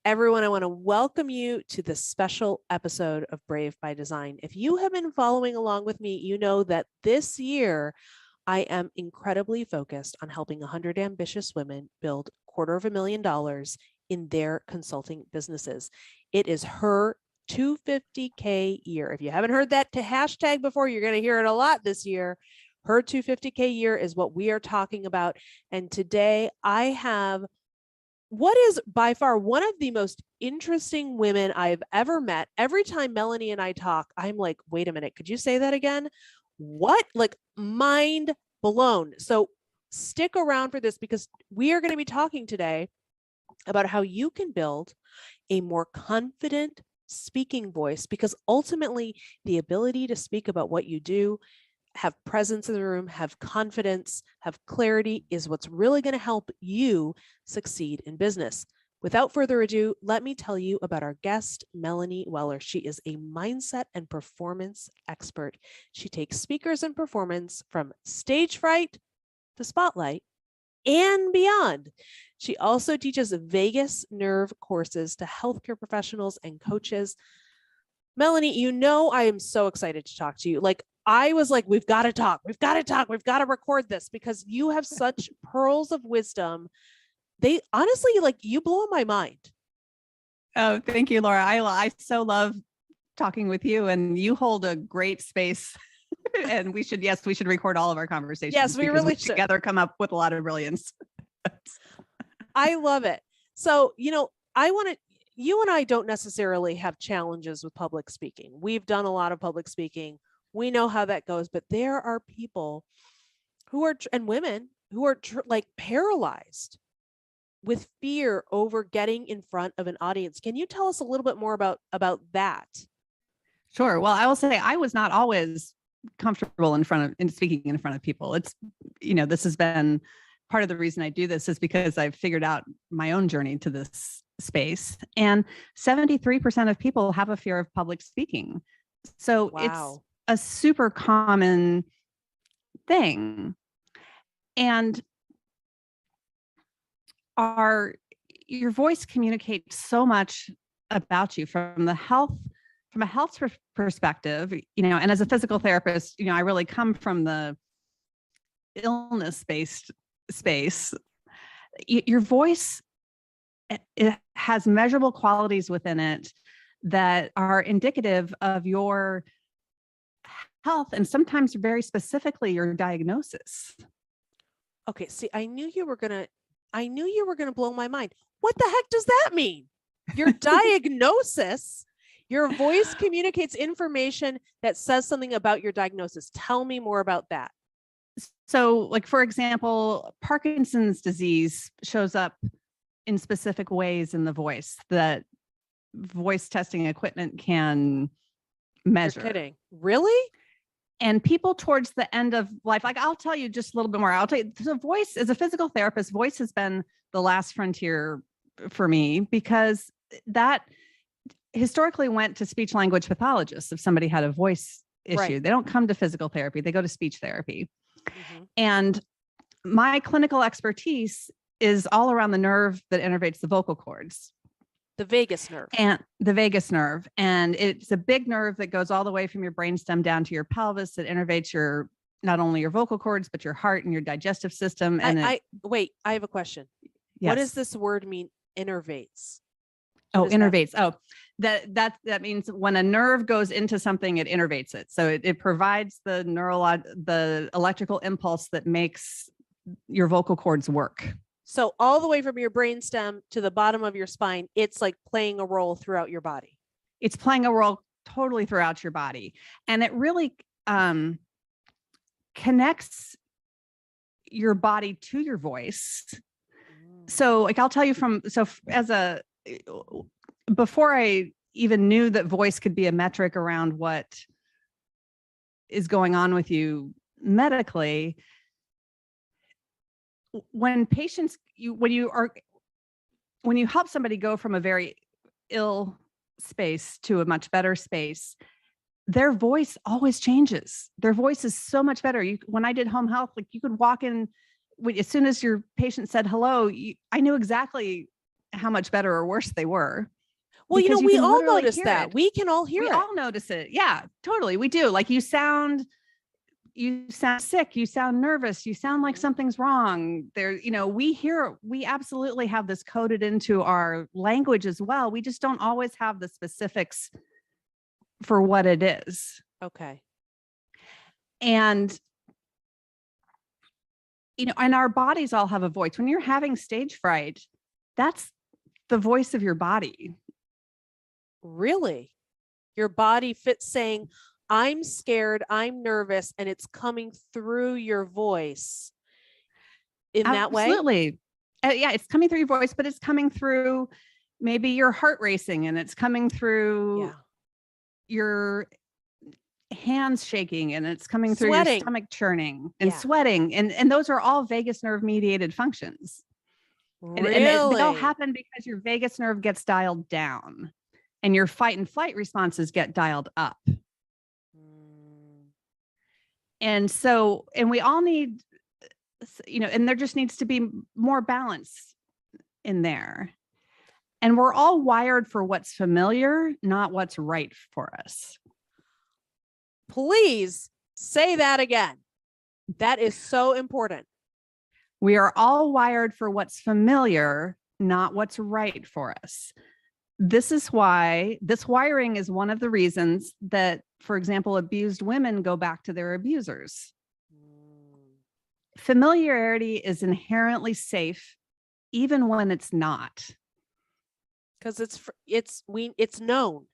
Everyone, I want to welcome you to this special episode of Brave by Design. If you have been following along with me, you know that this year I am incredibly focused on helping 100 ambitious women build $250,000 in their consulting businesses. It is her 250K year. If you haven't heard that to hashtag before, you're going to hear it a lot this year. Her 250K year is what we are talking about. And today I have what is by far one of the most interesting women I've ever met. Every time Melanie and I talk, I'm like, wait a minute, could you say that again? What? Like, mind blown. So stick around for this because we are going to be talking today about how you can build a more confident speaking voice, because ultimately the ability to speak about what you do, have presence in the room, have confidence, have clarity is what's really going to help you succeed in business. Without further ado, let me tell you about our guest, Melanie Weller. She is a mindset and performance expert. She takes speakers and performance from stage fright to spotlight and beyond. She also teaches vagus nerve courses to healthcare professionals and coaches. Melanie, you know I am so excited to talk to you. Like, I was like, we've got to talk, we've got to record this because you have such pearls of wisdom. They honestly, like, you blow my mind. Oh, thank you, Laura. I so love talking with you, and you hold a great space. And we should record all of our conversations. Yes, we really should. Together come up with a lot of brilliance. I love it. So, you and I don't necessarily have challenges with public speaking. We've done a lot of public speaking. We know how that goes, but there are people who are, and women who are like paralyzed with fear over getting in front of an audience. Can you tell us a little bit more about that? Sure. Well, I will say I was not always comfortable in speaking in front of people. It's, this has been part of the reason I do this is because I've figured out my own journey to this space. And 73% of people have a fear of public speaking. So It's a super common thing. And your voice communicates so much about you from a health perspective, and as a physical therapist, I really come from the illness-based space. Your voice, it has measurable qualities within it that are indicative of your health and sometimes very specifically your diagnosis. Okay, see, I knew you were gonna blow my mind. What the heck does that mean? Your diagnosis, your voice communicates information that says something about your diagnosis. Tell me more about that. So, like, for example, Parkinson's disease shows up in specific ways in the voice that voice testing equipment can measure. You're kidding. Really? And people towards the end of life, like, I'll tell you just a little bit more. I'll tell you, the voice, as a physical therapist, voice has been the last frontier for me because that historically went to speech language pathologists. If somebody had a voice issue, right, they don't come to physical therapy, they go to speech therapy. Mm-hmm. And my clinical expertise is all around the nerve that innervates the vocal cords. The vagus nerve. And it's a big nerve that goes all the way from your brainstem down to your pelvis. That innervates not only your vocal cords, but your heart and your digestive system. And I have a question. Yes. What does this word mean, innervates? Innervates. That means when a nerve goes into something, it innervates it. So it provides the electrical impulse that makes your vocal cords work. So all the way from your brainstem to the bottom of your spine, it's like playing a role throughout your body. It's playing a role totally throughout your body. And it really connects your body to your voice. So, like, I'll tell you before I even knew that voice could be a metric around what is going on with you medically, when you help somebody go from a very ill space to a much better space, their voice always changes. Their voice is so much better. When I did home health, like, you could walk in as soon as your patient said hello, I knew exactly how much better or worse they were. Well, Because you we can all literally notice hear that. it. We can all hear We it. all notice it. Yeah, totally. We do. Like you sound sick, you sound nervous, you sound like something's wrong. There, we absolutely have this coded into our language as well. We just don't always have the specifics for what it is. Okay. And and our bodies all have a voice. When you're having stage fright, that's the voice of your body. Really? Your body fits saying, I'm scared, I'm nervous, and it's coming through your voice in that way? Absolutely. Yeah, it's coming through your voice, but it's coming through maybe your heart racing, and it's coming through your hands shaking, and it's coming through your stomach churning and sweating. And those are all vagus nerve mediated functions. Really? And they all happen because your vagus nerve gets dialed down and your fight and flight responses get dialed up. And so, and we all need, and there just needs to be more balance in there. And we're all wired for what's familiar, not what's right for us. Please say that again. That is so important. We are all wired for what's familiar, not what's right for us. This is why this wiring is one of the reasons that, for example, abused women go back to their abusers. Familiarity is inherently safe, even when it's not. Because it's known.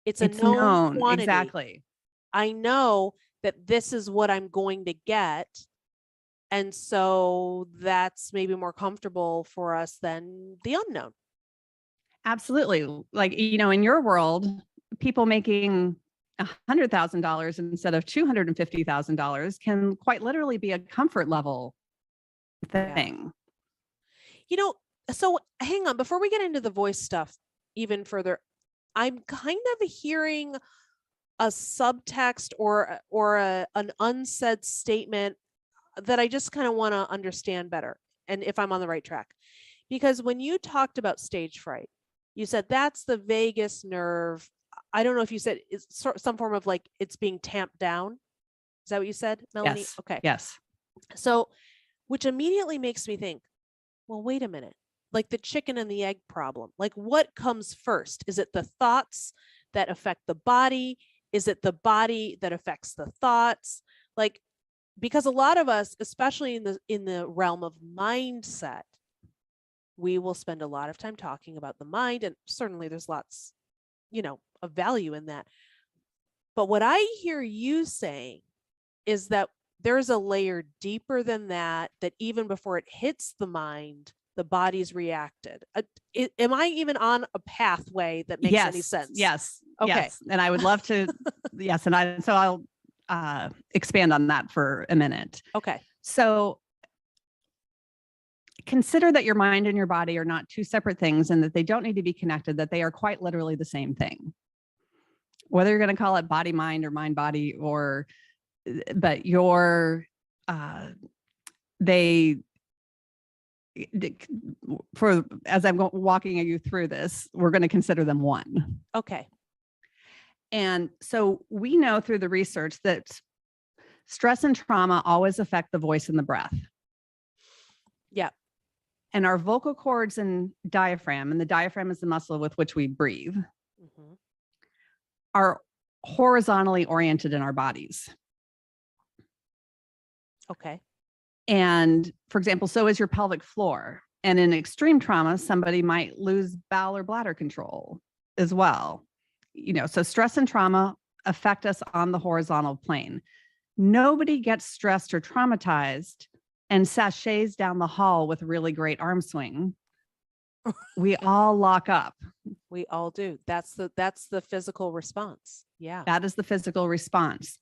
It's a known quantity. Exactly. I know that this is what I'm going to get. And so that's maybe more comfortable for us than the unknown. Absolutely. Like, in your world, people making $100,000 instead of $250,000 can quite literally be a comfort level thing. So hang on, before we get into the voice stuff even further, I'm kind of hearing a subtext or an unsaid statement that I just kind of want to understand better, and if I'm on the right track. Because when you talked about stage fright, you said that's the vagus nerve. I don't know if you said it's some form of like it's being tamped down. Is that what you said, Melanie? Yes. Okay. Yes. So, which immediately makes me think, well, wait a minute. Like the chicken and the egg problem. Like what comes first? Is it the thoughts that affect the body? Is it the body that affects the thoughts? Like, because a lot of us, especially in the realm of mindset, we will spend a lot of time talking about the mind, and certainly there's lots, of value in that. But what I hear you saying is that there's a layer deeper than that, that even before it hits the mind, the body's reacted. Am I even on a pathway that makes any sense? Yes. Okay. Yes. And I would love to. Yes. And so I'll expand on that for a minute. Okay. So consider that your mind and your body are not two separate things, and that they don't need to be connected, that they are quite literally the same thing. Whether you're going to call it body, mind, or mind, body, but as I'm walking you through this, we're going to consider them one. Okay. And so we know through the research that stress and trauma always affect the voice and the breath. Yeah. And our vocal cords and the diaphragm is the muscle with which we breathe, are horizontally oriented in our bodies. Okay. And for example, so is your pelvic floor. And in extreme trauma, somebody might lose bowel or bladder control as well. So stress and trauma affect us on the horizontal plane. Nobody gets stressed or traumatized and sachets down the hall with a really great arm swing. We all lock up. We all do. That's the physical response. Yeah. That is the physical response.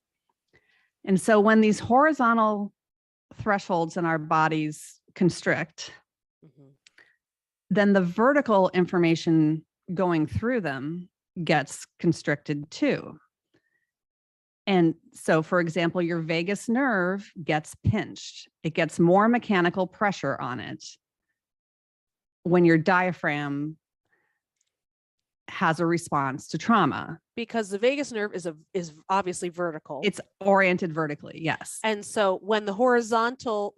And so when these horizontal thresholds in our bodies constrict, then the vertical information going through them gets constricted too. And so, for example, your vagus nerve gets pinched. It gets more mechanical pressure on it. when your diaphragm has a response to trauma. Because the vagus nerve is obviously vertical. It's oriented vertically, yes. And so when the horizontal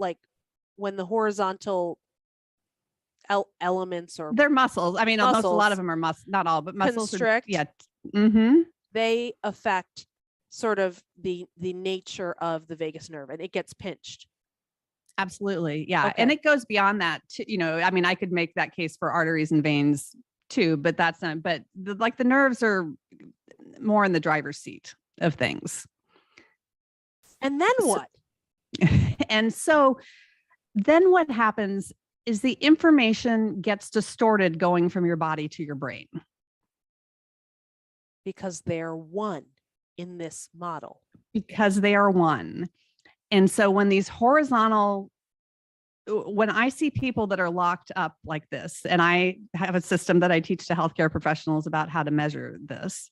elements or they're muscles. I mean, a lot of them are not all, but muscles constrict. They affect sort of the nature of the vagus nerve, and it gets pinched. Absolutely. Yeah. Okay. And it goes beyond that too, I mean, I could make that case for arteries and veins too, but that's not, but the nerves are more in the driver's seat of things. And then what? And so then what happens is the information gets distorted going from your body to your brain. Because they're one in this model. Because they are one. And so when I see people that are locked up like this, and I have a system that I teach to healthcare professionals about how to measure this,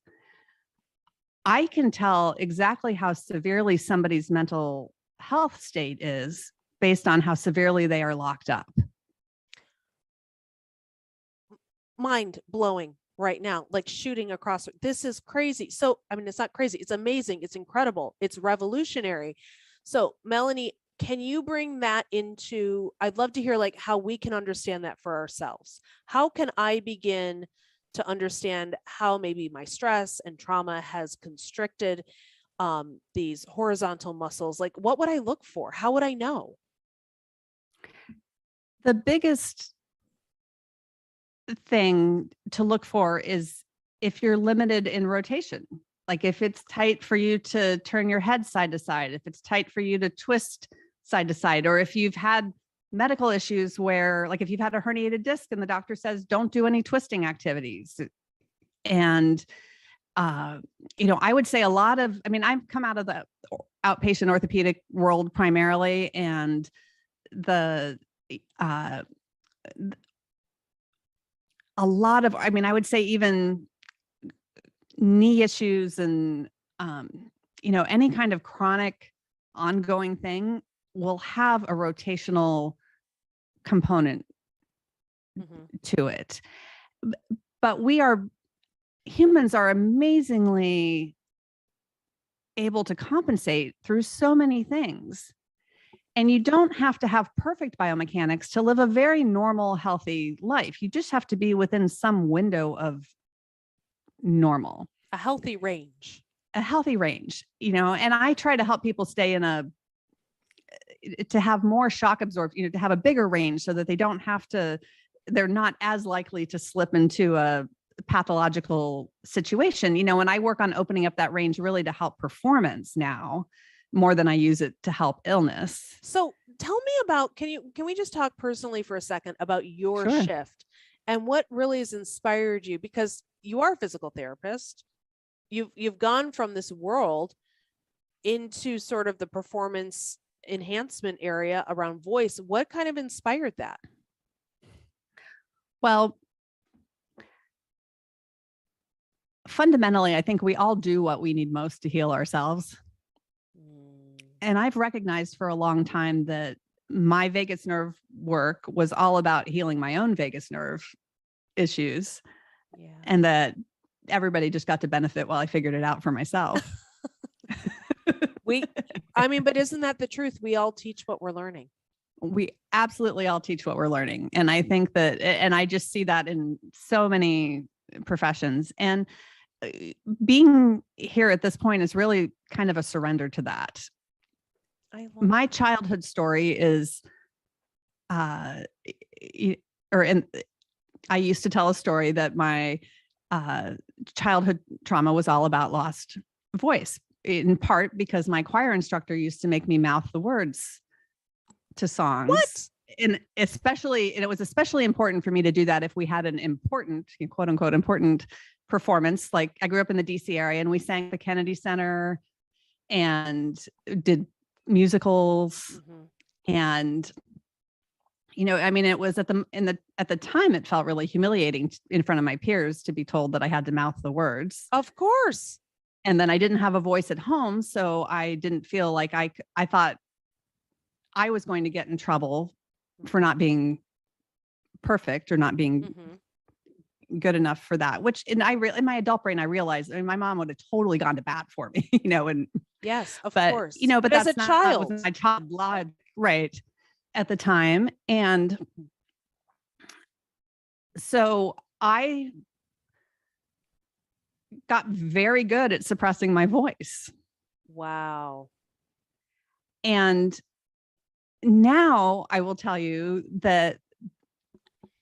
I can tell exactly how severely somebody's mental health state is based on how severely they are locked up. Mind blowing right now, like shooting across. This is crazy. So, I mean, it's not crazy. It's amazing. It's incredible. It's revolutionary. So, Melanie, can you bring that into, I'd love to hear like how we can understand that for ourselves. How can I begin to understand how maybe my stress and trauma has constricted these horizontal muscles? Like, what would I look for? How would I know? The biggest thing to look for is if you're limited in rotation. Like if it's tight for you to turn your head side to side, if it's tight for you to twist side to side, or if you've had medical issues where, like if you've had a herniated disc and the doctor says, don't do any twisting activities. And, I would say I've come out of the outpatient orthopedic world primarily, and I would say even knee issues and, any kind of chronic ongoing thing will have a rotational component to it. But humans are amazingly able to compensate through so many things. And you don't have to have perfect biomechanics to live a very normal, healthy life. You just have to be within some window of normal. A healthy range. And I try to help people stay to have more shock absorption, to have a bigger range so that they're not as likely to slip into a pathological situation. And I work on opening up that range really to help performance now more than I use it to help illness. So tell me about, can we just talk personally for a second about your Sure. shift and what really has inspired you? Because you are a physical therapist. You've gone from this world into sort of the performance enhancement area around voice. What kind of inspired that? Well, fundamentally, I think we all do what we need most to heal ourselves. And I've recognized for a long time that my vagus nerve work was all about healing my own vagus nerve issues. Yeah. And that everybody just got to benefit while I figured it out for myself. But isn't that the truth? We all teach what we're learning. We absolutely all teach what we're learning. And I think and I just see that in so many professions. And being here at this point is really kind of a surrender to that. My childhood story is, I used to tell a story that my childhood trauma was all about lost voice, in part because my choir instructor used to make me mouth the words to songs. What? And it was especially important for me to do that if we had an important, quote unquote, important performance. Like I grew up in the DC area and we sang at the Kennedy Center and did musicals. And it was at the time it felt really humiliating in front of my peers to be told that I had to mouth the words. Of course. And then I didn't have a voice at home, so I didn't feel like I thought I was going to get in trouble for not being perfect or not being good enough for that, which in my adult brain, I realized, I mean, my mom would have totally gone to bat for me, and Yes, of but, course. but But as a that's not, it child, wasn't my child blood, right, at the time. And so I got very good at suppressing my voice. wow. And now I will tell you that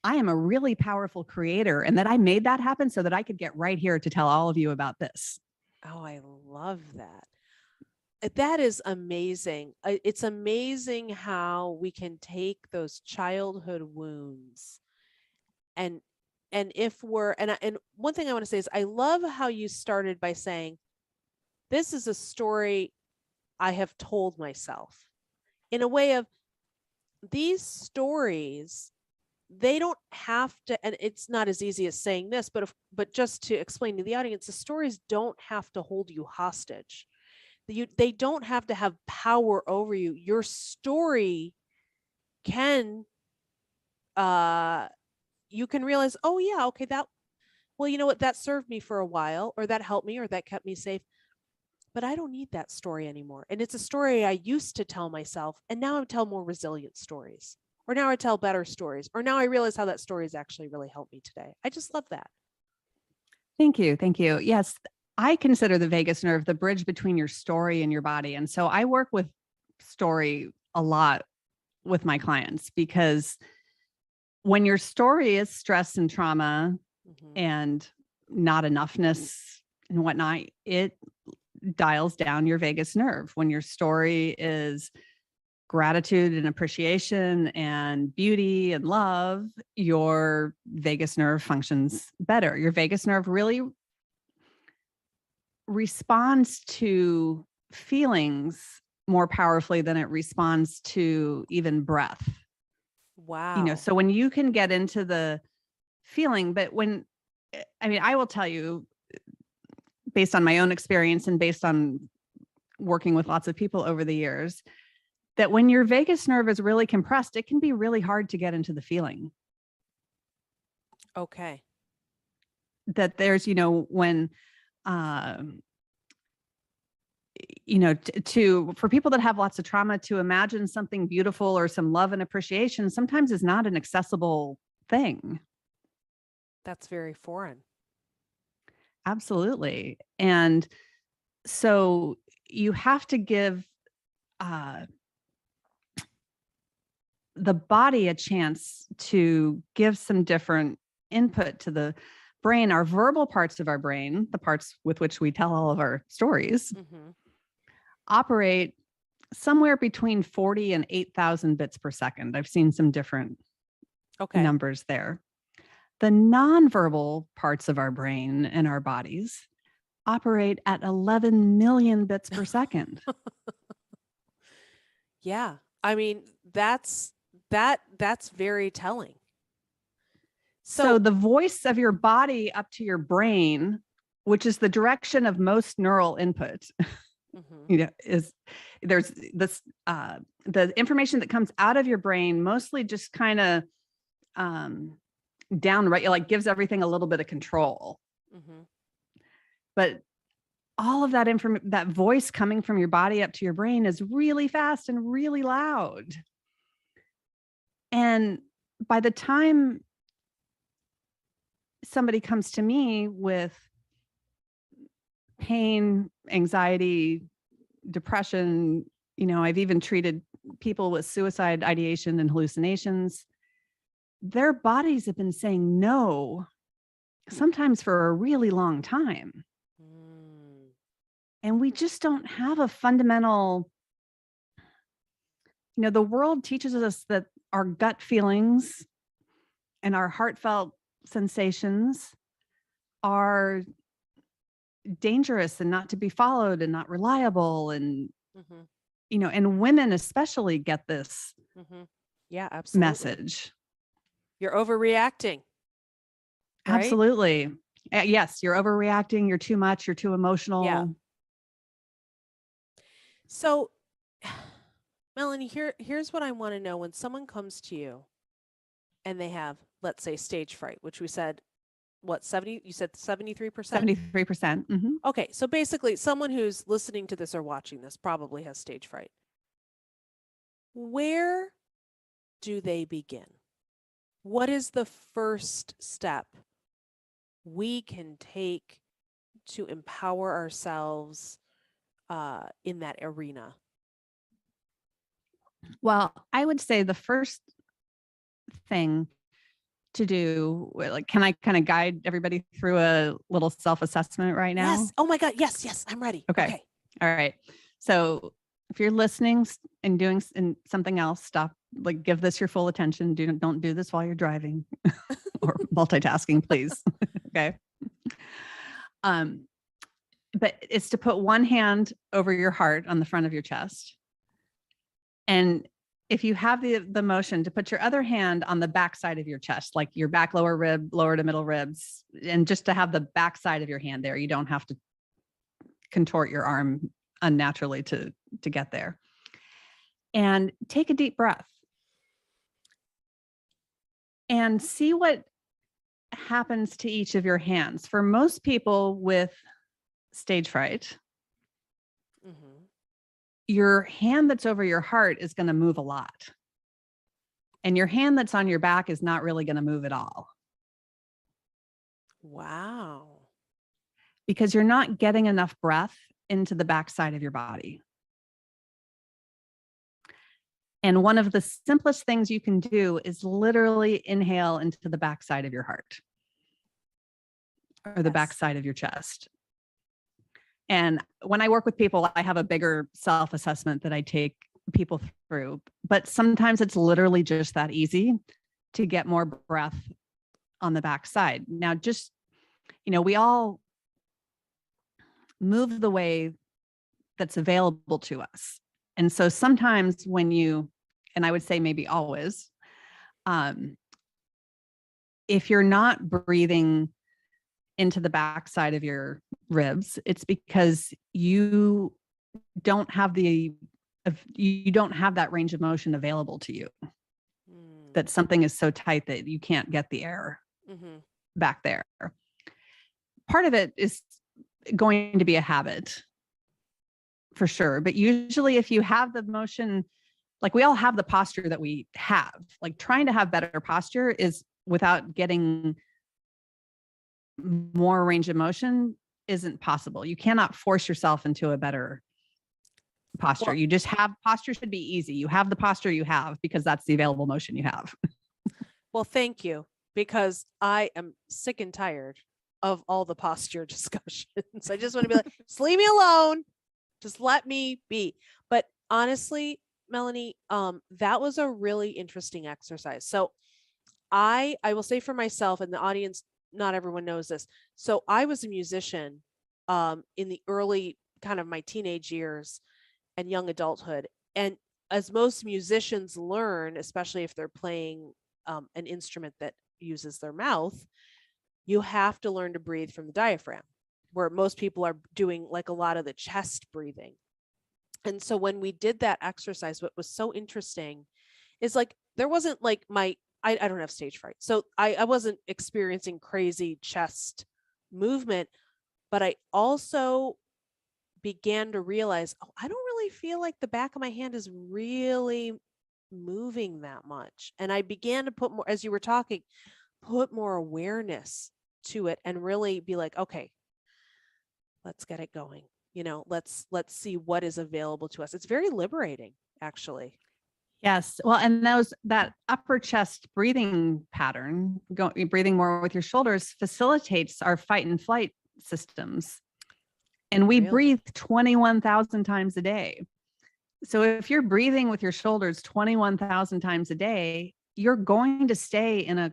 I am a really powerful creator and that I made that happen so that I could get right here to tell all of you about this. Oh, I love that. That is amazing. It's amazing how we can take those childhood wounds and if we're and one thing I want to say is I love how you started by saying this is a story I have told myself in a way of these stories, they don't have to, and it's not as easy as saying this, but just to explain to the audience, the stories don't have to hold you hostage. They don't have to have power over you. Your story can you can realize, oh yeah, okay, well, you know what, that served me for a while, or that helped me, or that kept me safe. But I don't need that story anymore. And it's a story I used to tell myself. And now I tell more resilient stories, or now I tell better stories, or now I realize how that story has actually really helped me today. I just love that. Thank you. Thank you. Yes, I consider the vagus nerve the bridge between your story and your body. And so I work with story a lot with my clients, because when your story is stress and trauma and not enoughness and whatnot, it dials down your vagus nerve. When your story is gratitude and appreciation and beauty and love, your vagus nerve functions better. Your vagus nerve really responds to feelings more powerfully than it responds to even breath. Wow. So when you can get into the feeling, but I will tell you, based on my own experience and based on working with lots of people over the years, that when your vagus nerve is really compressed, it can be really hard to get into the feeling. Okay. That there's, when, for people that have lots of trauma, to imagine something beautiful or some love and appreciation sometimes is not an accessible thing. That's very foreign. Absolutely. And so you have to give the body a chance to give some different input to the brain. Our verbal parts of our brain, the parts with which we tell all of our stories, operate somewhere between 40 and 8,000 bits per second. I've seen some different numbers there. The nonverbal parts of our brain and our bodies operate at 11 million bits per second. Yeah. I mean, that's very telling. So the voice of your body up to your brain, which is the direction of most neural input, is there's this the information that comes out of your brain mostly just kind of downright, like gives everything a little bit of control. But all of that that voice coming from your body up to your brain is really fast and really loud. And by the time somebody comes to me with pain, anxiety, depression, I've even treated people with suicide ideation and hallucinations. Their bodies have been saying no, sometimes for a really long time. And we just don't have a fundamental, the world teaches us that our gut feelings and our heartfelt sensations are dangerous and not to be followed and not reliable. And, and women especially get this absolutely. message. You're overreacting. Right? Absolutely. Yes, you're overreacting. You're too much. You're too emotional. Yeah. So, Melanie, here's what I want to know. When someone comes to you and they have let's say stage fright, which we said, what, 70, you said 73%? 73%. Okay. So basically someone who's listening to this or watching this probably has stage fright. Where do they begin? What is the first step we can take to empower ourselves in that arena? Well, I would say the first thing to do, like, can I kind of guide everybody through a little self-assessment right now? Yes. Oh my God. Yes. Yes. I'm ready. Okay. All right. So if you're listening and doing something else, stop, like, give this your full attention. Don't do this while you're driving or multitasking, please. Okay. But it's to put one hand over your heart on the front of your chest. And if you have the motion, to put your other hand on the back side of your chest, like your back lower rib, lower to middle ribs, and just to have the back side of your hand there. You don't have to contort your arm unnaturally to get there. And take a deep breath and see what happens to each of your hands. For most people with stage fright, your hand that's over your heart is going to move a lot. And your hand that's on your back is not really going to move at all. Wow. Because you're not getting enough breath into the backside of your body. And one of the simplest things you can do is literally inhale into the backside of your heart or the backside of your chest. And when I work with people, I have a bigger self-assessment that I take people through, but sometimes it's literally just that easy to get more breath on the backside. Now, just, we all move the way that's available to us. And so sometimes when and I would say maybe always, if you're not breathing into the backside of your ribs, it's because you don't have that range of motion available to you. That something is so tight that you can't get the air back there. Part of it is going to be a habit for sure. But usually if you have the motion, like, we all have the posture that we have, like, trying to have better posture is without getting more range of motion isn't possible. You cannot force yourself into a better posture. You just have posture should be easy. You have the posture you have because that's the available motion you have. Well, thank you, because I am sick and tired of all the posture discussions. I just want to be like, just leave me alone. Just let me be. But honestly, Melanie, that was a really interesting exercise. So I will say for myself and the audience, not everyone knows this. So I was a musician in the early kind of my teenage years and young adulthood. And as most musicians learn, especially if they're playing an instrument that uses their mouth, you have to learn to breathe from the diaphragm, where most people are doing like a lot of the chest breathing. And so when we did that exercise, what was so interesting is, like, there wasn't like I don't have stage fright. So I wasn't experiencing crazy chest movement, but I also began to realize, oh, I don't really feel like the back of my hand is really moving that much. And I began to put more, as you were talking, put more awareness to it and really be like, okay, let's get it going. Let's see what is available to us. It's very liberating, actually. Yes. Well, and that upper chest breathing pattern, breathing more with your shoulders, facilitates our fight and flight systems. And we breathe 21,000 times a day. So if you're breathing with your shoulders 21,000 times a day, you're going to stay in a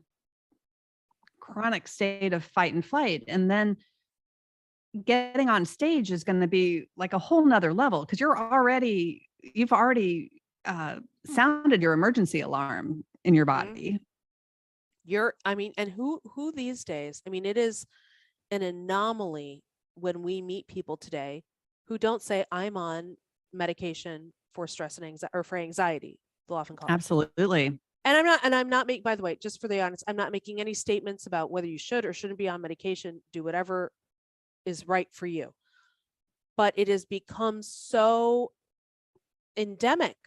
chronic state of fight and flight. And then getting on stage is going to be like a whole nother level, because you've already sounded your emergency alarm in your body. And who these days, it is an anomaly when we meet people today who don't say, I'm on medication for stress and anxiety, or for anxiety. They'll often call it. Absolutely. I'm not making, by the way, just for the audience, I'm not making any statements about whether you should or shouldn't be on medication. Do whatever is right for you. But it has become so endemic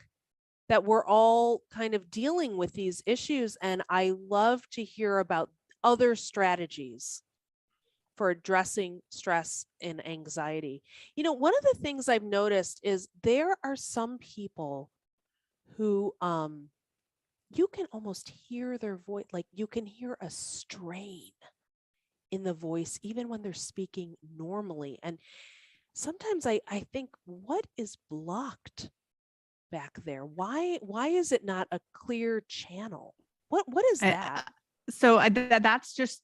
that we're all kind of dealing with these issues. And I love to hear about other strategies for addressing stress and anxiety. One of the things I've noticed is there are some people who you can almost hear their voice, like you can hear a strain in the voice even when they're speaking normally. And sometimes I think, what is blocked back there? Why is it not a clear channel? What is that? That's just,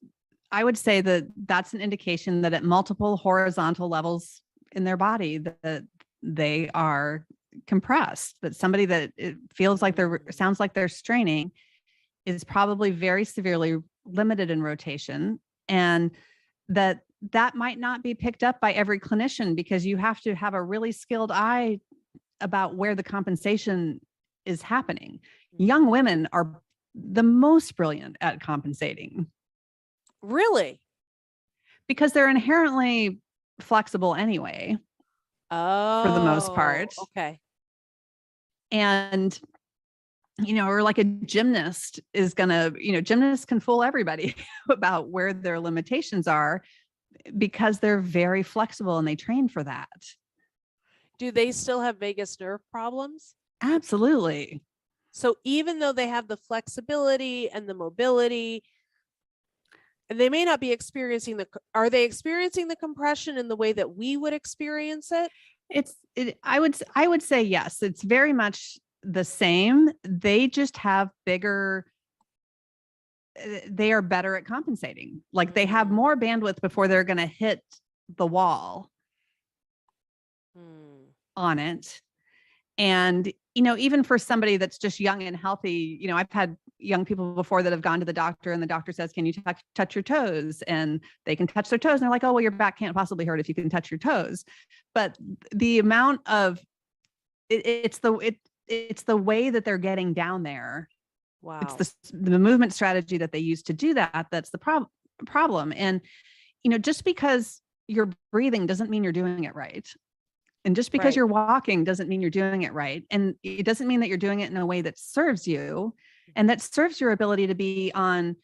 I would say that that's an indication that at multiple horizontal levels in their body that they are compressed, that somebody that it feels like sounds like they're straining is probably very severely limited in rotation, and that might not be picked up by every clinician, because you have to have a really skilled eye about where the compensation is happening. Young women are the most brilliant at compensating. Really? Because they're inherently flexible anyway. For the most part. Okay. And, or like a gymnast is gonna, gymnasts can fool everybody about where their limitations are because they're very flexible and they train for that. Do they still have vagus nerve problems? Absolutely. So even though they have the flexibility and the mobility, and they may not be experiencing are they experiencing the compression in the way that we would experience it? I would say yes. It's very much the same. They just have bigger, they are better at compensating. Like they have more bandwidth before they're going to hit the wall on it. And, even for somebody that's just young and healthy, I've had young people before that have gone to the doctor and the doctor says, can you touch your toes? And they can touch their toes. And they're like, oh, well, your back can't possibly hurt if you can touch your toes. But the amount of it's the way that they're getting down there. Wow. It's the movement strategy that they use to do that. That's the problem. And, just because you're breathing doesn't mean you're doing it right. And just because you're walking doesn't mean you're doing it right. And it doesn't mean that you're doing it in a way that serves you and that serves your ability to be on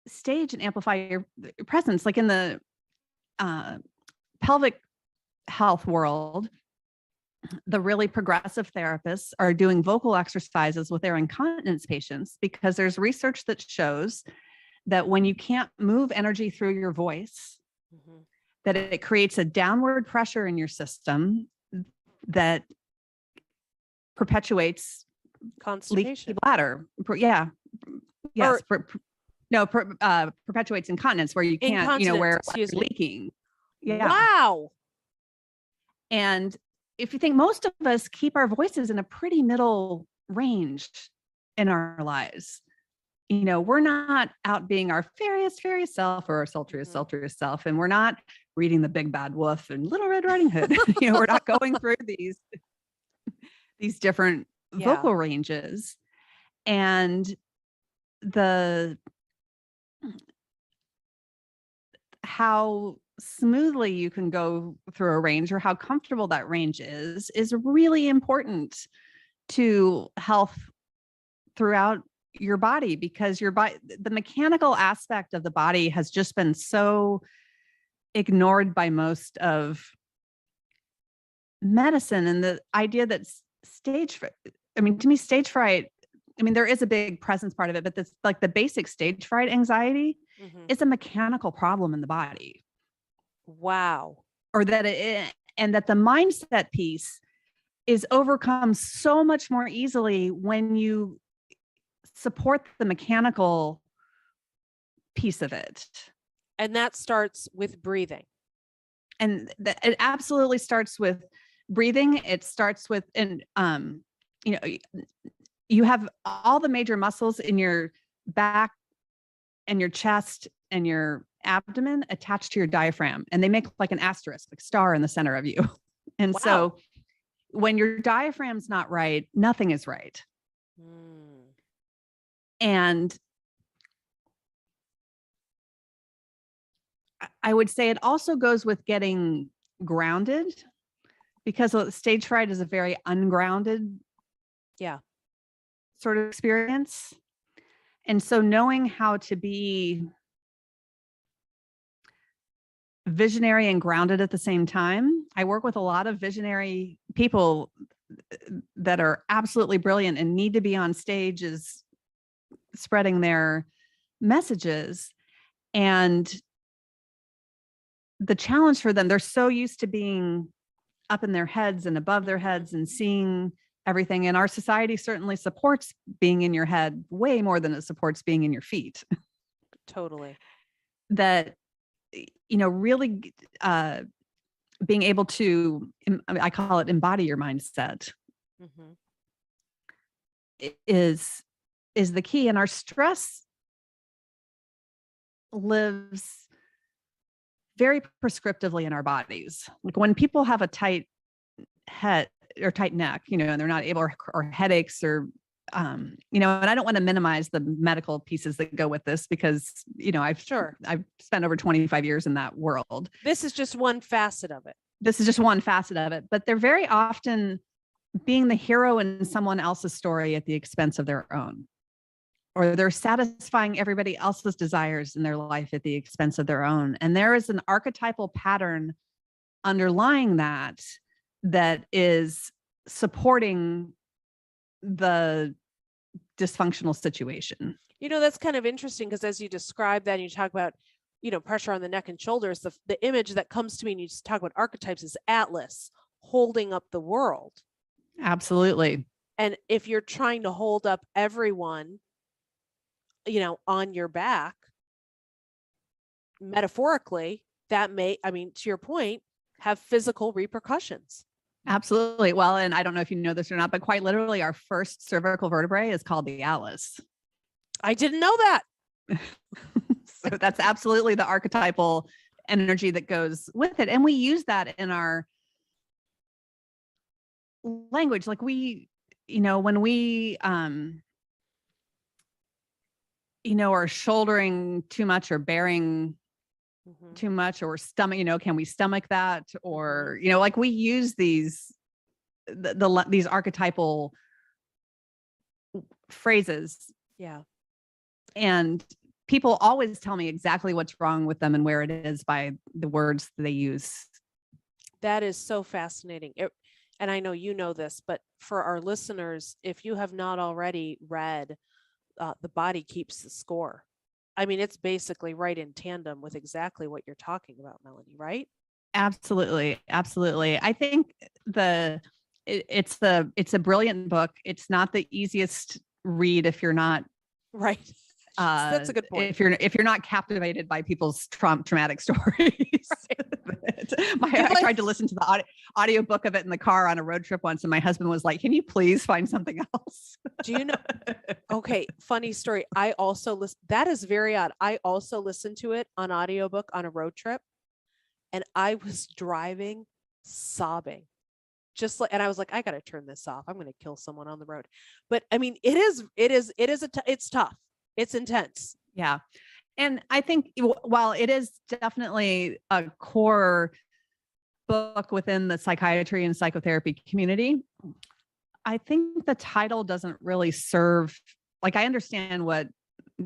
stage and amplify your presence. Like in the pelvic health world, the really progressive therapists are doing vocal exercises with their incontinence patients because there's research that shows that when you can't move energy through your voice, that it creates a downward pressure in your system that perpetuates constipation, leaky bladder. Yeah. Yes. Perpetuates incontinence where you can't, where it's leaking. Yeah. Wow. And if you think, most of us keep our voices in a pretty middle range in our lives. We're not out being our fairiest self or our sultriest self. And we're not reading The Big Bad Wolf and Little Red Riding Hood. We're not going through these different vocal ranges. And how smoothly you can go through a range or how comfortable that range is really important to health throughout your body, because the mechanical aspect of the body has just been so ignored by most of medicine. And the idea that to me, stage fright, there is a big presence part of it, but that's like the basic stage fright anxiety is a mechanical problem in the body. Wow. Or that and that the mindset piece is overcome so much more easily when you support the mechanical piece of it. And that starts with breathing. And it absolutely starts with breathing. It starts with, you have all the major muscles in your back and your chest and your abdomen attached to your diaphragm, and they make like an asterisk, like star in the center of you. And so when your diaphragm's not right, nothing is right. And I would say it also goes with getting grounded, because stage fright is a very ungrounded sort of experience. And so knowing how to be visionary and grounded at the same time. I work with a lot of visionary people that are absolutely brilliant and need to be on stages spreading their messages. And the challenge for them, they're so used to being up in their heads and above their heads and seeing everything. And our society certainly supports being in your head way more than it supports being in your feet. Totally. That, really being able to, I call it embody your mindset, Mm-hmm. is the key. And our stress lives very prescriptively in our bodies. Like when people have a tight head or tight neck, and they're not able, or headaches, or and I don't want to minimize the medical pieces that go with this, because I've spent over 25 years in that world. This is just one facet of it. But they're very often being the hero in someone else's story at the expense of their own, or they're satisfying everybody else's desires in their life at the expense of their own. And there is an archetypal pattern underlying that is supporting the dysfunctional situation. That's kind of interesting, because as you describe that, and you talk about, pressure on the neck and shoulders, the image that comes to me, and you just talk about archetypes, is Atlas holding up the world. Absolutely. And if you're trying to hold up everyone, on your back, metaphorically, that may, to your point, have physical repercussions. Absolutely. Well, and I don't know if you know this or not, but quite literally our first cervical vertebrae is called the Atlas. I didn't know that. So that's absolutely the archetypal energy that goes with it. And we use that in our language. Like when we, are shouldering too much or bearing too much, or stomach, can we stomach that? Or, like we use these archetypal phrases. Yeah. And people always tell me exactly what's wrong with them and where it is by the words they use. That is so fascinating. And I know you know this, but for our listeners, if you have not already read The Body Keeps the Score, it's basically right in tandem with exactly what you're talking about, Melanie, right? Absolutely. Absolutely. I think it's a brilliant book. It's not the easiest read if you're not right. That's a good point. If you're not captivated by people's traumatic stories. I tried to listen to the audio book of it in the car on a road trip once, and my husband was like, "Can you please find something else?" Do you know? Okay, funny story. I also listen. That is very odd. I also listened to it on audiobook on a road trip, and I was driving, sobbing. And I was like, I got to turn this off. I'm going to kill someone on the road. But it's tough. It's intense. Yeah. And I think while it is definitely a core book within the psychiatry and psychotherapy community, I think the title doesn't really serve, like I understand what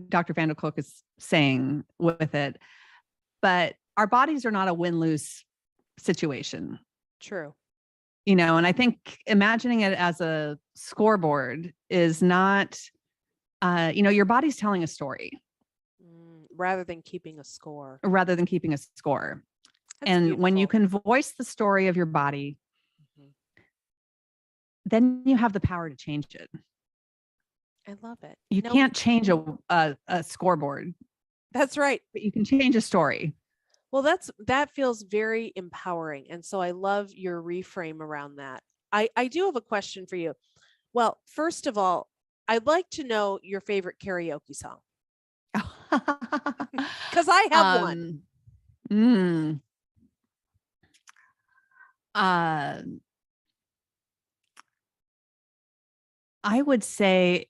Dr. Van der Kolk is saying with it, but our bodies are not a win-lose situation. True. And I think imagining it as a scoreboard is not, your body's telling a story. Rather than keeping a score. That's and beautiful. When you can voice the story of your body, then you have the power to change it. I love it. You can't change a scoreboard. That's right. But you can change a story. Well, that feels very empowering. And so I love your reframe around that. I do have a question for you. Well, first of all, I'd like to know your favorite karaoke song. Because I have one. I would say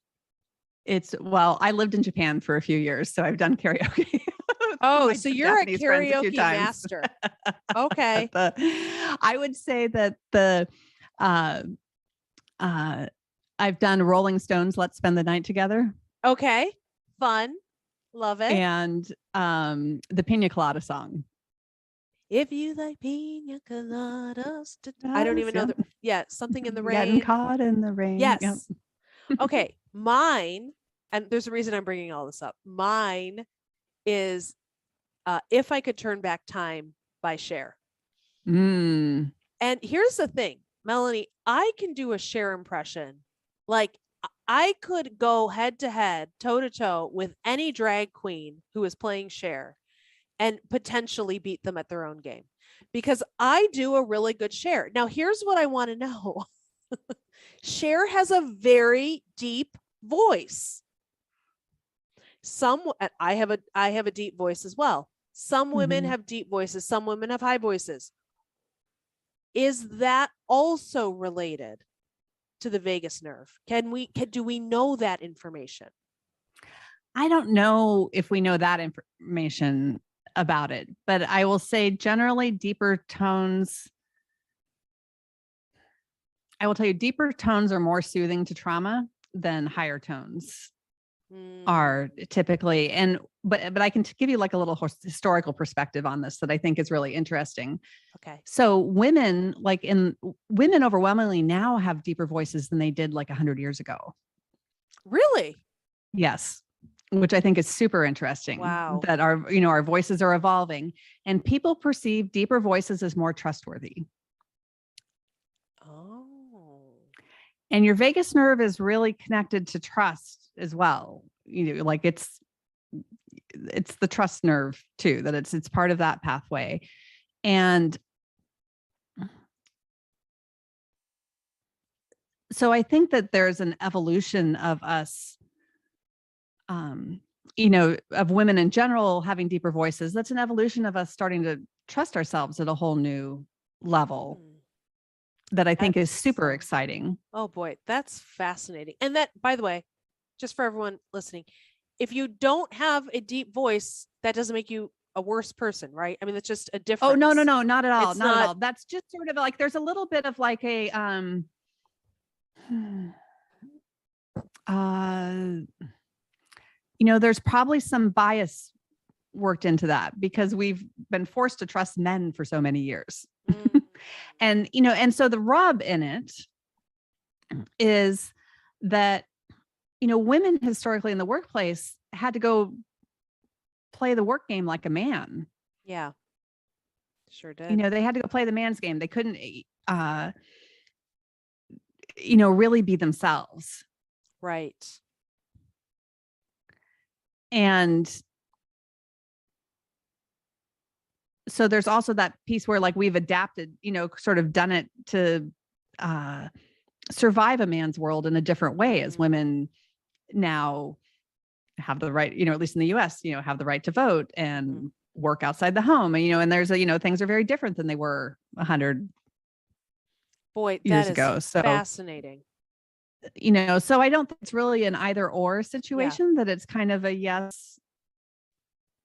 Well, I lived in Japan for a few years, so I've done karaoke. with Oh, my so you're a Japanese friends a few karaoke times. master. Okay. I would say that uh, I've done Rolling Stones, Let's Spend the Night Together, Okay. Fun. Love it. and the Pina Colada song. If you like pina coladas. I don't even know something in the Getting rain. caught in the rain. Yes. Yep. Okay. Mine, and there's a reason I'm bringing all this up. Mine is If I Could Turn Back Time by Cher. Mm. And here's the thing, Melanie, I can do a Cher impression. Like I could go head to head, toe to toe with any drag queen who is playing Cher and potentially beat them at their own game because I do a really good Cher. Now, here's what I want to know. Cher has a very deep voice. I have a deep voice as well. Some women have deep voices, some women have high voices. Is that also related to the vagus nerve? Do we know that information? I don't know if we know that information about it, but I will say generally deeper tones. I will tell you, deeper tones are more soothing to trauma than higher tones are typically. But I can give you like a little historical perspective on this that I think is really interesting. Okay. So women overwhelmingly now have deeper voices than they did like 100 years ago. Really? Yes. Which I think is super interesting. Wow. That our voices are evolving and people perceive deeper voices as more trustworthy. Oh. And your vagus nerve is really connected to trust as well. Like it's the trust nerve too, that it's part of that pathway. And so I think that there's an evolution of us, of women in general having deeper voices. That's an evolution of us starting to trust ourselves at a whole new level that I think is super exciting. Oh boy, that's fascinating. And that, by the way, just for everyone listening, if you don't have a deep voice, that doesn't make you a worse person, right? I mean, it's just a difference. Oh, no, not at all. It's not at all. That's just sort of like, there's a little bit of like a, there's probably some bias worked into that because we've been forced to trust men for so many years. And so the rub in it is that, women historically in the workplace had to go play the work game like a man. Yeah, sure did. They had to go play the man's game. They couldn't, really be themselves. Right. And so there's also that piece where like we've adapted, sort of done it to survive a man's world in a different way as women now have the right, at least in the US, have the right to vote and work outside the home. And there's things are very different than they were 100 years ago. So fascinating. So I don't think it's really an either or situation, that it's kind of a yes.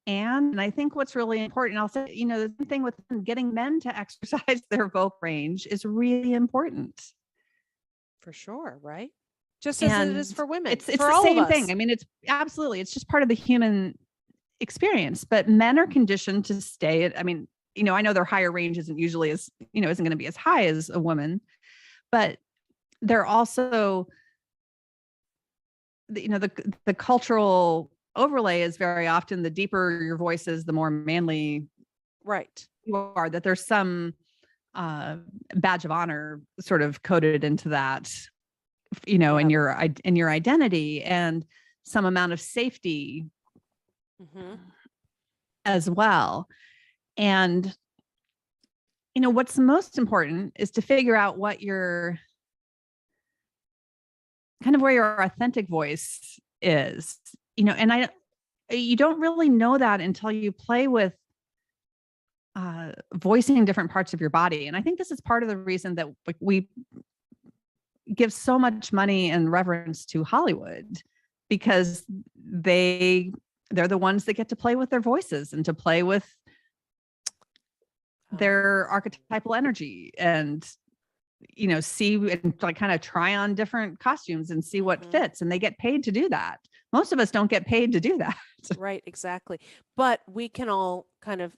And I think what's really important, I'll say, the thing with getting men to exercise their vocal range is really important. For sure, right? Just as it is for women. It's for the all same of us. thing. I mean, it's absolutely, it's just part of the human experience, but men are conditioned to stay at, I know their higher range isn't usually as, isn't going to be as high as a woman, but they're also, the cultural overlay is very often the deeper your voice is, the more manly you are, that there's some badge of honor sort of coded into that, in your identity, and some amount of safety as well. And what's most important is to figure out what your kind of where your authentic voice is, and you don't really know that until you play with voicing different parts of your body. And I think this is part of the reason that we give so much money and reverence to Hollywood, because they're the ones that get to play with their voices and to play with their archetypal energy and, see and like kind of try on different costumes and see what fits. And they get paid to do that. Most of us don't get paid to do that. Right, exactly. But we can all kind of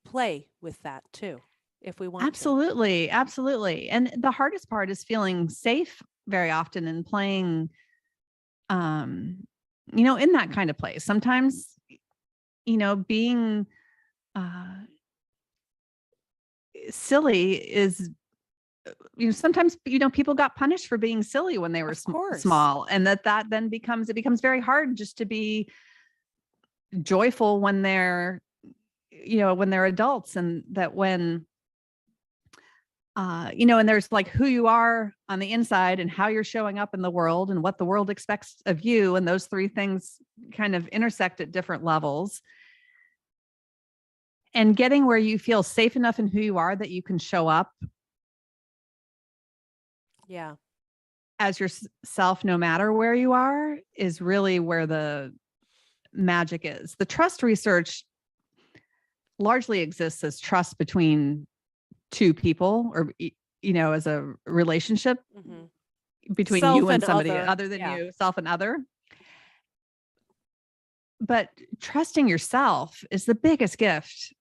play with that too, if we want Absolutely. Absolutely. And the hardest part is feeling safe very often in playing, in that kind of place. Sometimes, being silly is, sometimes, people got punished for being silly when they were small, and that then becomes very hard just to be joyful when they're, when they're adults, and that when, and there's like who you are on the inside and how you're showing up in the world and what the world expects of you. And those three things kind of intersect at different levels. And getting where you feel safe enough in who you are that you can show up as yourself, no matter where you are, is really where the magic is. The trust research largely exists as trust between two people, or, as a relationship between self you and somebody other than you, self and other. But trusting yourself is the biggest gift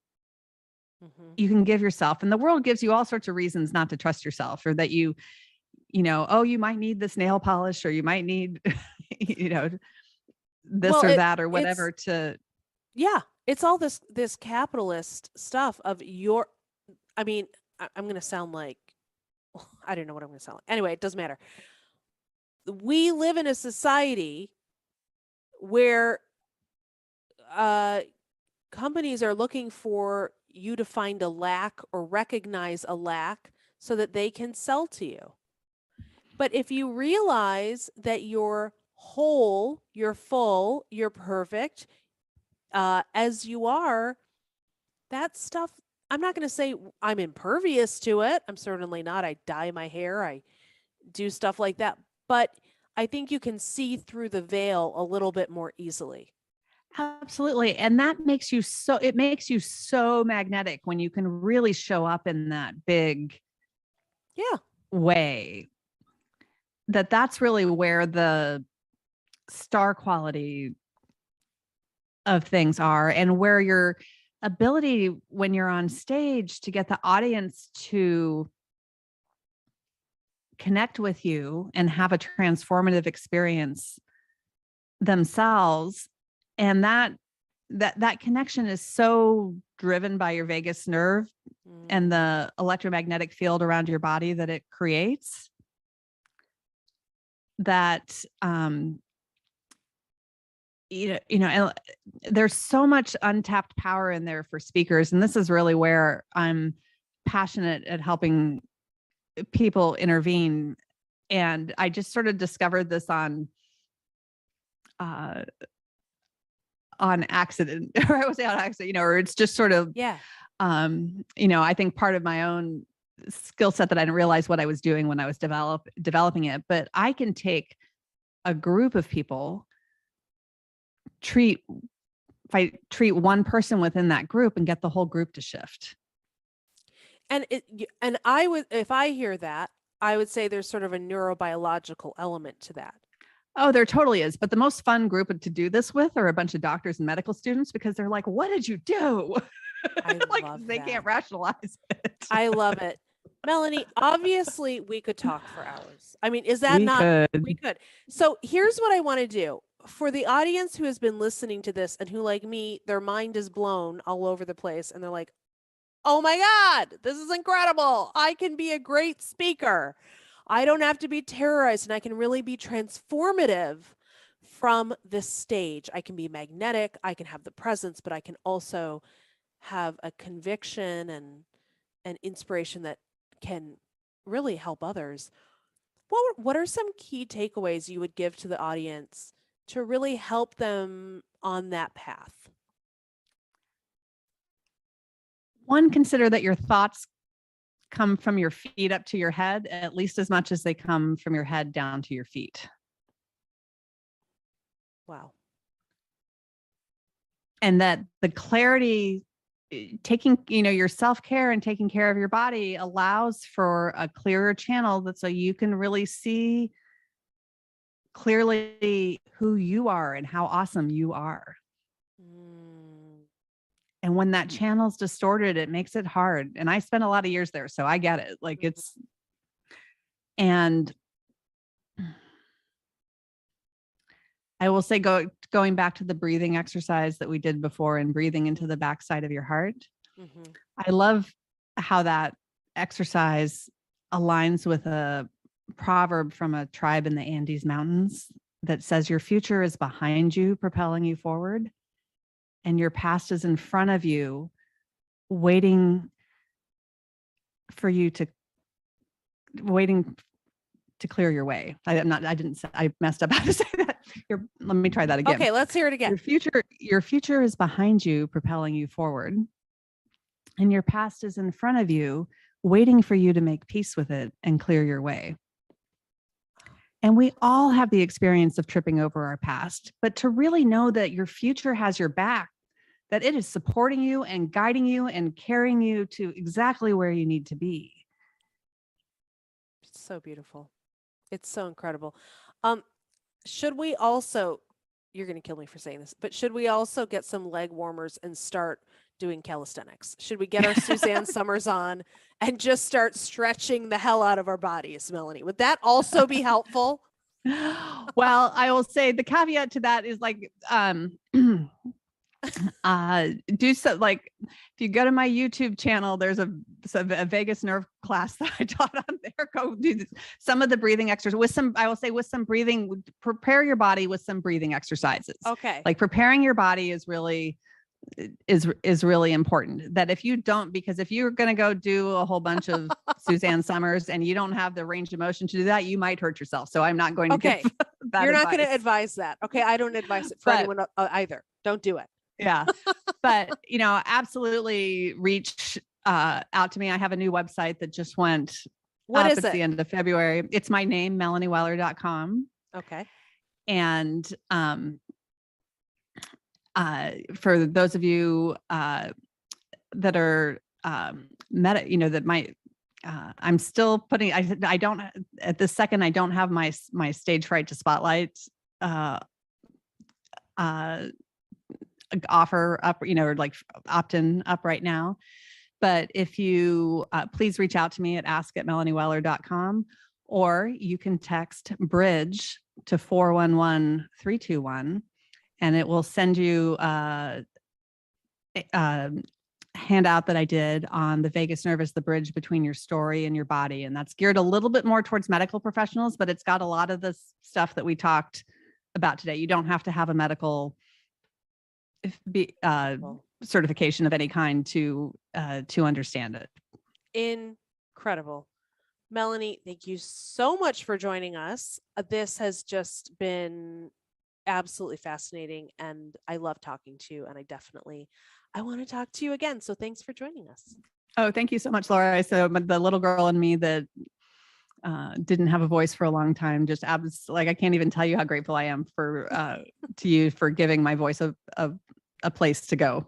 you can give yourself. And the world gives you all sorts of reasons not to trust yourself, or that you might need this nail polish, or you might need, this or that or whatever to. Yeah. It's all this capitalist stuff of I'm going to sound like, I don't know what I'm going to sound like. Anyway, it doesn't matter. We live in a society where companies are looking for you to find a lack or recognize a lack so that they can sell to you. But if you realize that you're whole, you're full, you're perfect, as you are, that stuff, I'm not going to say I'm impervious to it. I'm certainly not. I dye my hair. I do stuff like that. But I think you can see through the veil a little bit more easily. Absolutely. And that makes you so magnetic when you can really show up in that big way. That's really where the star quality of things are, and where your ability when you're on stage to get the audience to connect with you and have a transformative experience themselves. And that connection is so driven by your vagus nerve and the electromagnetic field around your body that it creates, that there's so much untapped power in there for speakers. And this is really where I'm passionate at helping people intervene. And I just sort of discovered this on accident, or I would say on accident, or it's just sort of, I think part of my own skill set that I didn't realize what I was doing when I was developing it. But I can take a group of people, if I treat one person within that group, and get the whole group to shift. And if I hear that, I would say there's sort of a neurobiological element to that. Oh, there totally is. But the most fun group to do this with are a bunch of doctors and medical students, because they're like, what did you do? They can't rationalize it. I love it. Melanie, obviously we could talk for hours. I mean, is that we could. So here's what I want to do. For the audience who has been listening to this and who, like me, their mind is blown all over the place, and they're like, oh my God, this is incredible. I can be a great speaker. I don't have to be terrorized, and I can really be transformative from this stage. I can be magnetic. I can have the presence, but I can also have a conviction and an inspiration that can really help others. What are some key takeaways you would give to the audience to really help them on that path? One, consider that your thoughts come from your feet up to your head at least as much as they come from your head down to your feet. Wow. And that the clarity, taking, your self-care and taking care of your body allows for a clearer channel that so you can really see clearly who you are and how awesome you are. Mm. And when that channel's distorted, it makes it hard. And I spent a lot of years there, so I get it. Like and I will say, going back to the breathing exercise that we did before and breathing into the backside of your heart. Mm-hmm. I love how that exercise aligns with a proverb from a tribe in the Andes Mountains that says your future is behind you, propelling you forward, and your past is in front of you, waiting to clear your way. I messed up how to say that. Let me try that again. Okay, let's hear it again. Your future is behind you, propelling you forward, and your past is in front of you, waiting for you to make peace with it and clear your way. And we all have the experience of tripping over our past, but to really know that your future has your back, that it is supporting you and guiding you and carrying you to exactly where you need to be. It's so beautiful. It's so incredible. Should we also, you're going to kill me for saying this, but should we also get some leg warmers and start doing calisthenics? Should we get our Suzanne Summers on and just start stretching the hell out of our bodies, Melanie? Would that also be helpful? Well, I will say the caveat to that is like, do so, like if you go to my YouTube channel, there's a vagus nerve class that I taught on there. Go do some of the breathing exercises with some breathing, prepare your body with some breathing exercises. Okay. Like preparing your body is really important. That if you don't, because if you're going to go do a whole bunch of Suzanne Summers and you don't have the range of motion to do that, you might hurt yourself. So I'm not going to give that You're not advice. going to advise that. Okay. I don't advise it for anyone either. Don't do it. Yeah. But, absolutely reach out to me. I have a new website that just went What up. is It's it? the end of February. It's my name, melanieweller.com. Okay. And for those of you that are that might, I'm still putting, I don't, at this second, I don't have my stage fright to spotlight offer up, or like opt-in up right now. But if you please reach out to me at ask@melanieweller.com, or you can text bridge to 411-321, and it will send you a handout that I did on the vagus nerve as the bridge between your story and your body. And that's geared a little bit more towards medical professionals, but it's got a lot of the stuff that we talked about today. You don't have to have a medical certification of any kind to understand it. Incredible. Melanie, thank you so much for joining us. This has just been absolutely fascinating, and I love talking to you, and I want to talk to you again. So thanks for joining us. Oh, thank you so much, Laura. So the little girl in me that didn't have a voice for a long time, just I can't even tell you how grateful I am for to you for giving my voice a place to go.